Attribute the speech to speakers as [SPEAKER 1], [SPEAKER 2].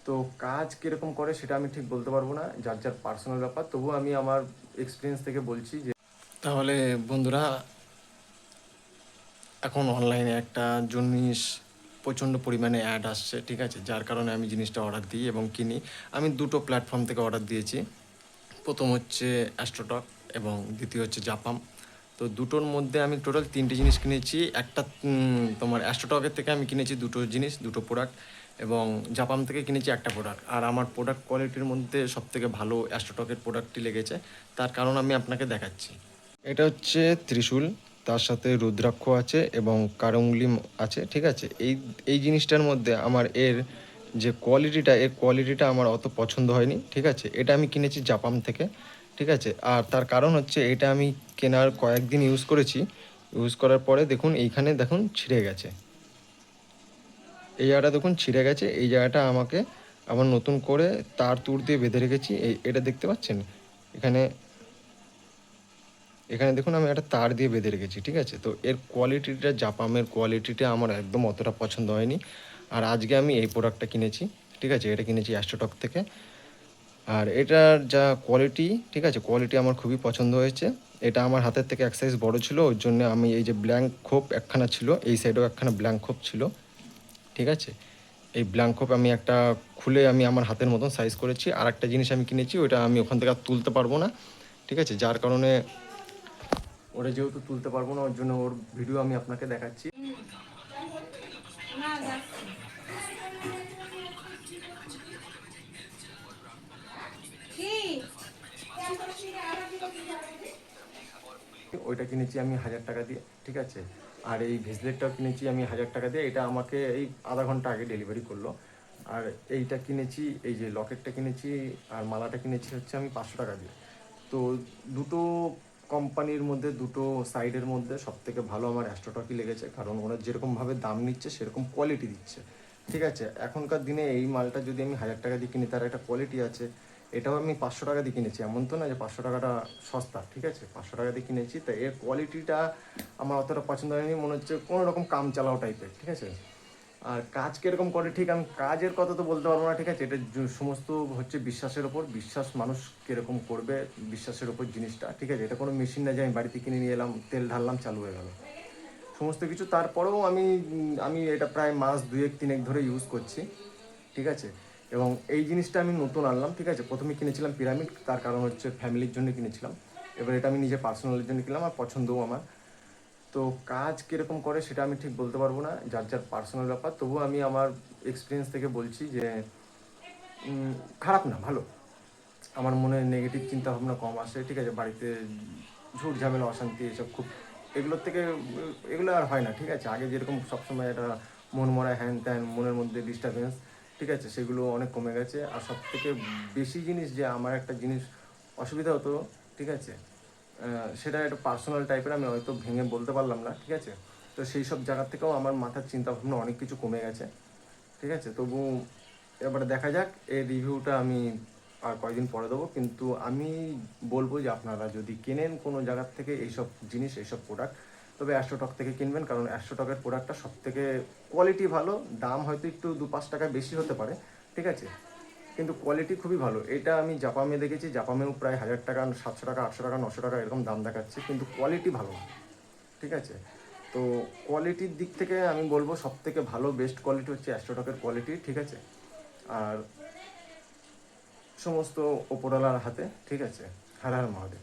[SPEAKER 1] তো কাজ কীরকম করে সেটা আমি ঠিক বলতে পারবো না, যার যার পার্সোনাল ব্যাপার। তবুও আমি আমার এক্সপিরিয়েন্স থেকে বলছি যে তাহলে বন্ধুরা, এখন অনলাইনে একটা জিনিস প্রচণ্ড পরিমাণে অ্যাড আসছে, ঠিক আছে, যার কারণে আমি জিনিসটা অর্ডার দিই এবং কিনি। আমি দুটো প্ল্যাটফর্ম থেকে অর্ডার দিয়েছি। প্রথম হচ্ছে অ্যাস্ট্রোটক এবং দ্বিতীয় হচ্ছে জাপাম। তো দুটোর মধ্যে আমি টোটাল তিনটে জিনিস কিনেছি। একটা তোমার অ্যাস্ট্রোটকের থেকে আমি কিনেছি দুটো জিনিস, দুটো প্রোডাক্ট, এবং জাপাম থেকে কিনেছি একটা প্রোডাক্ট। আর আমার প্রোডাক্ট কোয়ালিটির মধ্যে সবথেকে ভালো অ্যাস্ট্রোটকের প্রোডাক্টটি লেগেছে, তার কারণ আমি আপনাকে দেখাচ্ছি। এটা হচ্ছে ত্রিশূল, তার সাথে রুদ্রাক্ষ আছে এবং কারুঙ্গলি আছে, ঠিক আছে। এই জিনিসটার মধ্যে আমার যে কোয়ালিটিটা আমার অত পছন্দ হয়নি, ঠিক আছে। এটা আমি কিনেছি জাপাম থেকে, ঠিক আছে। আর তার কারণ হচ্ছে এটা আমি কেনার কয়েকদিন ইউজ করেছি। ইউজ করার পরে দেখুন এইখানে দেখুন ছিঁড়ে গেছে, এই জায়গাটা দেখুন ছিঁড়ে গেছে। এই জায়গাটা আমাকে আবার নতুন করে তার তুর দিয়ে বেঁধে রেখেছি। এটা দেখতে পাচ্ছেন এখানে, এখানে দেখুন আমি একটা তার দিয়ে বেঁধে রেখেছি, ঠিক আছে। তো এর কোয়ালিটিটা, জাপামের কোয়ালিটিটা আমার একদম অতটা পছন্দ হয়নি। আর আজকে আমি এই প্রোডাক্টটা কিনেছি, ঠিক আছে। এটা কিনেছি অ্যাস্ট্রোটক থেকে। আর এটার যা কোয়ালিটি, ঠিক আছে, কোয়ালিটি আমার খুবই পছন্দ হয়েছে। এটা আমার হাতের থেকে এক সাইজ বড়ো ছিল, ওই জন্য আমি এই যে ব্ল্যাঙ্ক খোপ একখানা ছিল, এই সাইডেও একখানা ব্ল্যাঙ্ক খোপ ছিল, ঠিক আছে। এই ব্ল্যাঙ্ক খোপ আমি একটা খুলে আমি আমার হাতের মতন সাইজ করেছি। আর একটা জিনিস আমি কিনেছি, ওইটা আমি ওখান থেকে আর তুলতে পারবো না, ঠিক আছে। যার কারণে ওরা যেহেতু তুলতে পারবো না, ওর জন্য ওর ভিডিও আমি আপনাকে দেখাচ্ছি। ওইটা কিনেছি আমি 1000 টাকা দিয়ে, ঠিক আছে। আর এই ভেসলেটটাও কিনেছি আমি 1000 টাকা দিয়ে। এটা আমাকে এই আধা ঘন্টা আগে ডেলিভারি করলো। আর এইটা কিনেছি, এই যে লকেটটা কিনেছি আর মালাটা কিনেছি হচ্ছে আমি 500 টাকা দিয়ে। তো দুটো কোম্পানির মধ্যে, দুটো সাইডের মধ্যে সবথেকে ভালো আমার অ্যাস্ট্রোটকই লেগেছে, কারণ ওরা যেরকমভাবে দাম নিচ্ছে সেরকম কোয়ালিটি দিচ্ছে, ঠিক আছে। এখনকার দিনে এই মালটা যদি আমি 1000 টাকা দিয়ে কিনি, তার একটা কোয়ালিটি আছে। এটাও আমি 500 টাকা দিয়ে কিনেছি, এমন তো না যে 500 টাকাটা সস্তা, ঠিক আছে। 500 টাকা দিয়ে কিনেছি, তাই এর কোয়ালিটিটা আমার অতটা পছন্দ হয়নি। মনে হচ্ছে কোনো রকম কাম চালাও টাইপের, ঠিক আছে। আর কাজ কীরকম করে ঠিক আমি কাজের কথা তো বলতে পারবো না, ঠিক আছে। এটা সমস্ত হচ্ছে বিশ্বাসের ওপর। বিশ্বাস মানুষ কীরকম করবে, বিশ্বাসের ওপর জিনিসটা, ঠিক আছে। এটা কোনো মেশিন না যে আমি বাড়িতে কিনে নিয়ে এলাম, তেল ঢাললাম, চালু হয়ে গেল সমস্ত কিছু। তারপরেও আমি এটা প্রায় মাস 2-3 ধরে ইউজ করছি, ঠিক আছে। এবং এই জিনিসটা আমি নতুন আনলাম, ঠিক আছে। প্রথমে কিনেছিলাম পিরামিড, তার কারণ হচ্ছে ফ্যামিলির জন্য কিনেছিলাম। এবার এটা আমি নিজে পার্সোনালের জন্য কিনলাম, আর পছন্দও আমার। তো কাজ কীরকম করে সেটা আমি ঠিক বলতে পারবো না, যার যার পার্সোনাল ব্যাপার। তবুও আমি আমার এক্সপিরিয়েন্স থেকে বলছি যে খারাপ না, ভালো। আমার মনে নেগেটিভ চিন্তাভাবনা কম আসে, ঠিক আছে। বাড়িতে ঝুট ঝামেলা, অশান্তি, এসব খুব এগুলোর থেকে এগুলো আর হয় না, ঠিক আছে। আগে যেরকম সবসময় একটা মন মরা হ্যান ত্যান, মনের মধ্যে ডিস্টারবেন্স, ঠিক আছে, সেগুলো অনেক কমে গেছে। আর সব থেকে বেশি জিনিস যে আমার একটা জিনিস অসুবিধা হতো, ঠিক আছে, সেটা একটা পার্সোনাল টাইপের, আমি হয়তো ভেঙে বলতে পারলাম না, ঠিক আছে। তো সেই সব জায়গার থেকেও আমার মাথার চিন্তাভাবনা অনেক কিছু কমে গেছে, ঠিক আছে। তবু এবারে দেখা যাক, এই রিভিউটা আমি আর কয়েকদিন পরে দেবো। কিন্তু আমি বলবো যে আপনারা যদি কেনেন কোনো জায়গার থেকে এইসব জিনিস, এইসব প্রোডাক্ট, তবে অ্যাস্ট্রোটক থেকে কিনবেন, কারণ অ্যাস্ট্রোটকের প্রোডাক্টটা সব থেকে কোয়ালিটি ভালো। দাম হয়তো একটু 2-5 টাকা বেশি হতে পারে, ঠিক আছে, কিন্তু কোয়ালিটি খুবই ভালো। এটা আমি জাপামে দেখেছি, জাপামেও প্রায় 1000 টাকা, 700 টাকা, 800 টাকা, 900 টাকা এরকম দাম দেখাচ্ছে, কিন্তু কোয়ালিটি ভালো না, ঠিক আছে। তো কোয়ালিটির দিক থেকে আমি বলবো সব থেকে ভালো বেস্ট কোয়ালিটি হচ্ছে অ্যাস্ট্রোটকের কোয়ালিটি, ঠিক আছে। আর সমস্ত ওপরওয়ালার হাতে, ঠিক আছে। হর হর মহাদেব।